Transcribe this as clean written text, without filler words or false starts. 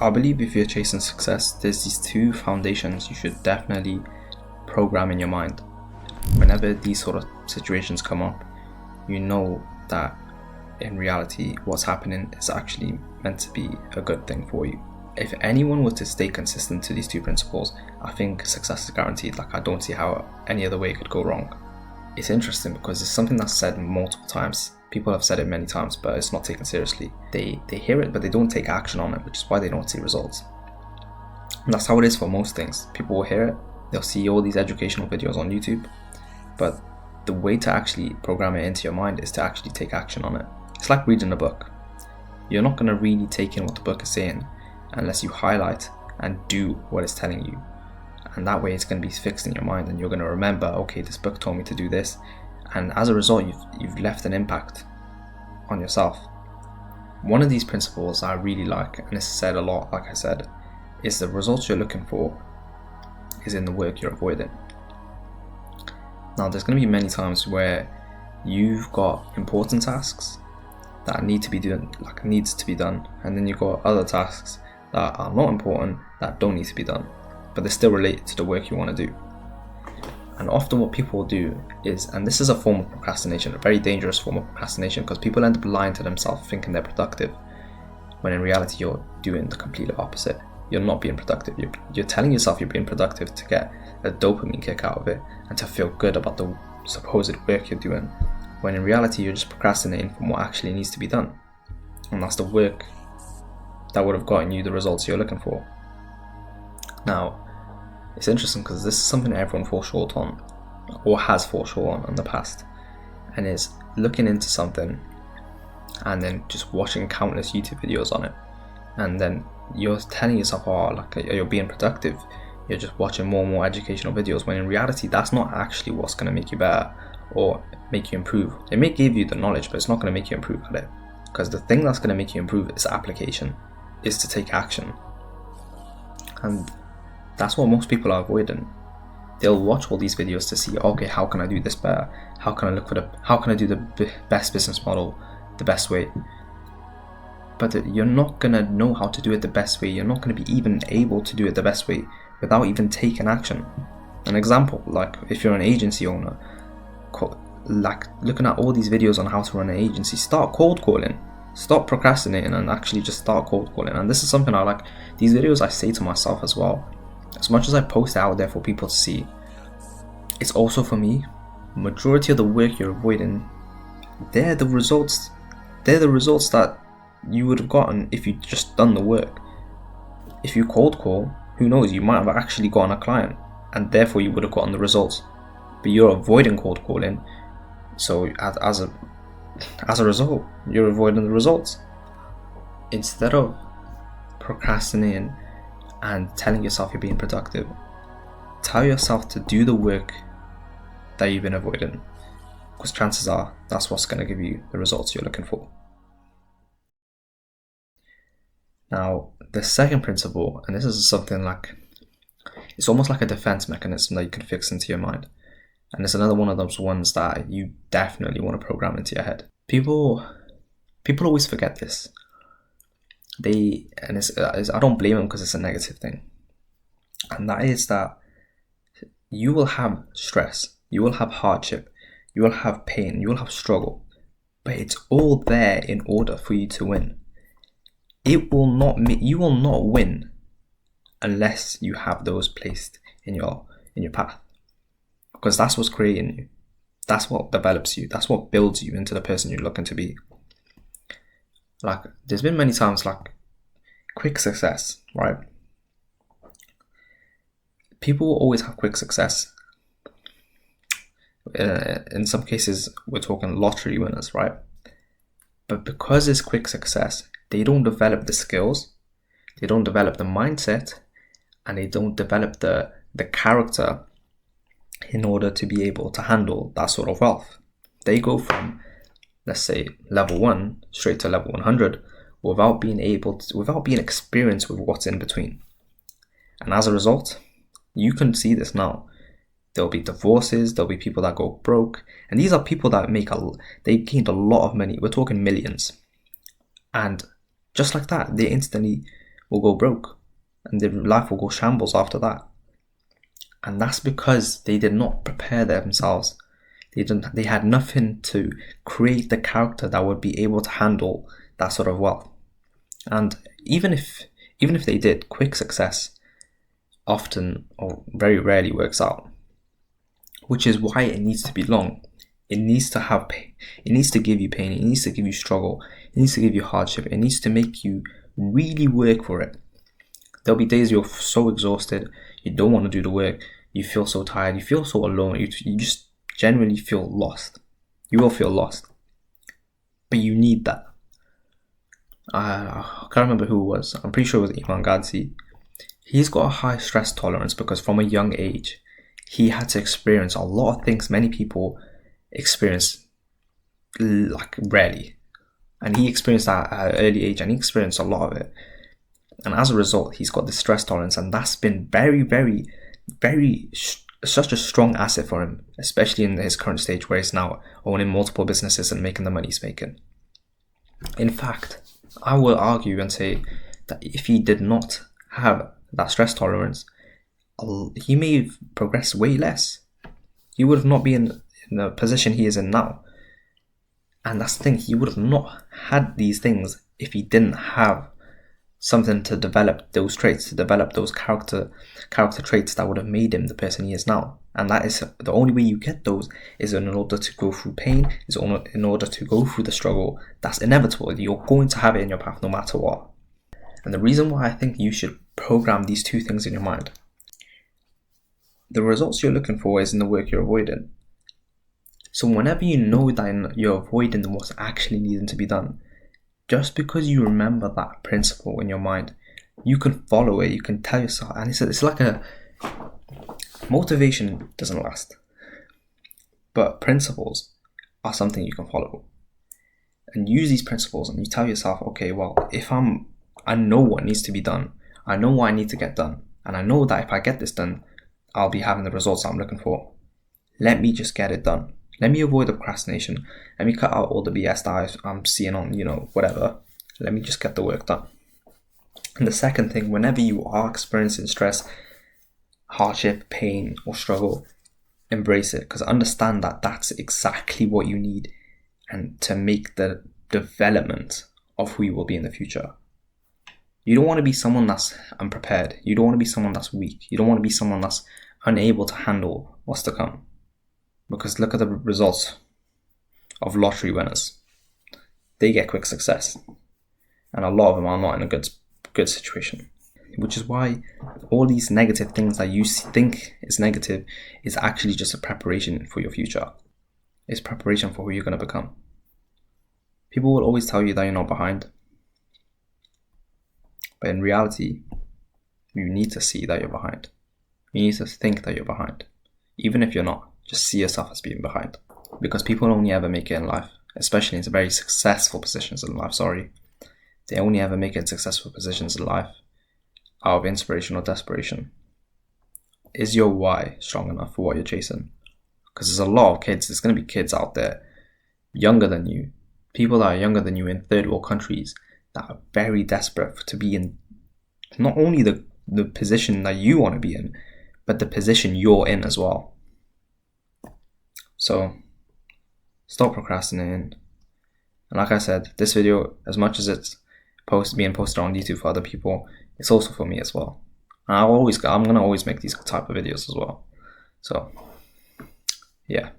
I believe if you're chasing success, there's these two foundations you should definitely program in your mind. Whenever these sort of situations come up, you know that in reality what's happening is actually meant to be a good thing for you. If anyone were to stay consistent to these two principles, I think success is guaranteed. Like, I don't see how any other way it could go wrong. It's interesting because it's something that's said multiple times. People have said it many times, but it's not taken seriously. They hear it, but they don't take action on it, which is why they don't see results. And that's how it is for most things. People will hear it, they'll see all these educational videos on YouTube, but the way to actually program it into your mind is to actually take action on it. It's like reading a book. You're not going to really take in what the book is saying unless you highlight and do what it's telling you. And that way it's going to be fixed in your mind, and you're going to remember, okay, this book told me to do this. And as a result, you've left an impact on yourself. One of these principles I really like, and it's said a lot, like I said, is the results you're looking for is in the work you're avoiding. Now, there's going to be many times where you've got important tasks that needs to be done, and then you've got other tasks that are not important that don't need to be done, but they're still related to the work you want to do. And often what people will do is, and this is a form of procrastination, a very dangerous form of procrastination, because people end up lying to themselves thinking they're productive, when in reality you're doing the complete opposite. You're not being productive. You're telling yourself you're being productive to get a dopamine kick out of it and to feel good about the supposed work you're doing, when in reality you're just procrastinating from what actually needs to be done. And that's the work that would have gotten you the results you're looking for. Now, it's interesting because this is something everyone falls short on, or has fallen short on in the past, and is looking into something and then just watching countless YouTube videos on it, and then you're telling yourself, oh, like, you're being productive, you're just watching more and more educational videos, when in reality that's not actually what's going to make you better or make you improve. It may give you the knowledge, but it's not going to make you improve at it, because the thing that's going to make you improve is application, is to take action. And that's what most people are avoiding. They'll watch all these videos to see, okay, how can I do this better? How can I do the best business model the best way? But you're not gonna know how to do it the best way. You're not gonna be even able to do it the best way without even taking action. An example, like if you're an agency owner, like looking at all these videos on how to run an agency, start cold calling. Stop procrastinating and actually just start cold calling. And this is something I like. These videos I say to myself as well. As much as I post it out there for people to see, it's also for me. Majority of the work you're avoiding, they're the results that you would have gotten if you just done the work. If you cold call, who knows, you might have actually gotten a client, and therefore you would have gotten the results. But you're avoiding cold calling, so as a result, you're avoiding the results. Instead of procrastinating and telling yourself you're being productive, tell yourself to do the work that you've been avoiding, because chances are that's what's going to give you the results you're looking for. Now, the second principle, and this is something like, it's almost like a defense mechanism that you can fix into your mind. And it's another one of those ones that you definitely want to program into your head. People always forget this. I don't blame them, because it's a negative thing. And that is that you will have stress, you will have hardship, you will have pain, you will have struggle, but it's all there in order for you to win. You will not win unless you have those placed in your path, because that's what's creating you. That's what develops you. That's what builds you into the person you're looking to be. Like, there's been many times, like, quick success, right? People will always have quick success. In some cases, we're talking lottery winners, right? But because it's quick success, they don't develop the skills, they don't develop the mindset, and they don't develop the character in order to be able to handle that sort of wealth. They go from, let's say, level 1 straight to level 100 without being experienced with what's in between. And as a result, you can see this now. There'll be divorces, there'll be people that go broke, and these are people that they gained a lot of money. We're talking millions. And just like that, they instantly will go broke and their life will go shambles after that. And that's because they did not prepare themselves. They had nothing to create the character that would be able to handle that sort of wealth. And even if they did, quick success often or very rarely works out, which is why it needs to be long. It needs to have pain. It needs to give you pain. It needs to give you struggle. It needs to give you hardship. It needs to make you really work for it. There'll be days you're so exhausted, you don't want to do the work, you feel so tired, you feel so alone, you just generally feel lost. You will feel lost. But you need that. I can't remember who it was. I'm pretty sure it was Iman Gadzhi. He's got a high stress tolerance because from a young age, he had to experience a lot of things many people experience like rarely. And he experienced that at an early age, and he experienced a lot of it. And as a result, he's got this stress tolerance, and that's been very, very, very such a strong asset for him, especially in his current stage where he's now owning multiple businesses and making the money he's making. In fact, I will argue and say that if he did not have that stress tolerance, he may have progressed way less. He would have not been in the position he is in now. And that's the thing, he would have not had these things if he didn't have something to develop those traits, to develop those character traits that would have made him the person he is now. And that is the only way you get those is in order to go through pain, is in order to go through the struggle. That's inevitable. You're going to have it in your path no matter what. And the reason why I think you should program these two things in your mind. The results you're looking for is in the work you're avoiding. So whenever you know that you're avoiding what's actually needing to be done, just because you remember that principle in your mind, you can follow it, you can tell yourself, and it's like a motivation doesn't last, but principles are something you can follow. And use these principles and you tell yourself, okay, well, I know what needs to be done, I know what I need to get done, and I know that if I get this done, I'll be having the results I'm looking for. Let me just get it done. Let me avoid the procrastination. Let me cut out all the BS that I'm seeing on, whatever. Let me just get the work done. And the second thing, whenever you are experiencing stress, hardship, pain, or struggle, embrace it, because understand that that's exactly what you need and to make the development of who you will be in the future. You don't want to be someone that's unprepared. You don't want to be someone that's weak. You don't want to be someone that's unable to handle what's to come. Because look at the results of lottery winners. They get quick success. And a lot of them are not in a good situation. Which is why all these negative things that you think is negative is actually just a preparation for your future. It's preparation for who you're going to become. People will always tell you that you're not behind. But in reality, you need to see that you're behind. You need to think that you're behind. Even if you're not, just see yourself as being behind. Because people only ever make it in life, especially in very successful positions in life, They only ever make it in successful positions in life out of inspiration or desperation. Is your why strong enough for what you're chasing? Because there's a lot of kids, there's going to be kids out there younger than you, people that are younger than you in third world countries that are very desperate to be in not only the position that you want to be in, but the position you're in as well. So, stop procrastinating. And like I said, this video, as much as it's being posted on YouTube for other people, it's also for me as well. And I'm going to always make these type of videos as well. So, yeah.